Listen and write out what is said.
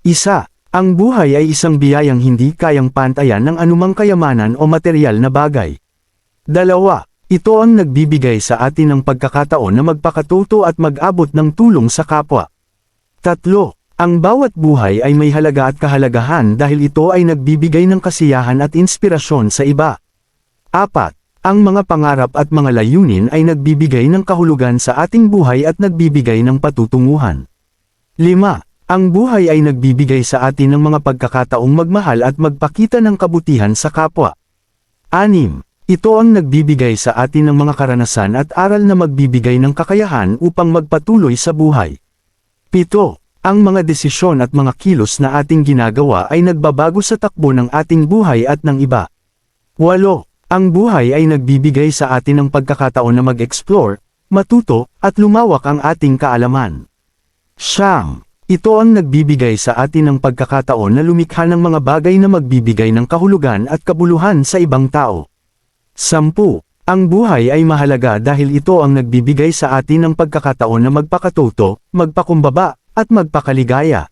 1. Ang buhay ay isang biyayang hindi kayang pantayan ng anumang kayamanan o materyal na bagay. 2. Ito ang nagbibigay sa atin ng pagkakataon na magpakatuto at mag-abot ng tulong sa kapwa. 3. Ang bawat buhay ay may halaga at kahalagahan dahil ito ay nagbibigay ng kasiyahan at inspirasyon sa iba. 4. Ang mga pangarap at mga layunin ay nagbibigay ng kahulugan sa ating buhay at nagbibigay ng patutunguhan. 5. Ang buhay ay nagbibigay sa atin ng mga pagkakataong magmahal at magpakita ng kabutihan sa kapwa. 6. Ito ang nagbibigay sa atin ng mga karanasan at aral na magbibigay ng kakayahan upang magpatuloy sa buhay. 7. Ang mga desisyon at mga kilos na ating ginagawa ay nagbabago sa takbo ng ating buhay at ng iba. 8. Ang buhay ay nagbibigay sa atin ng pagkakataon na mag-explore, matuto, at lumawak ang ating kaalaman. 9. Ito ang nagbibigay sa atin ng pagkakataon na lumikha ng mga bagay na magbibigay ng kahulugan at kabuluhan sa ibang tao. 10. Ang buhay ay mahalaga dahil ito ang nagbibigay sa atin ng pagkakataon na magpakatuto, magpakumbaba, at magpakaligaya.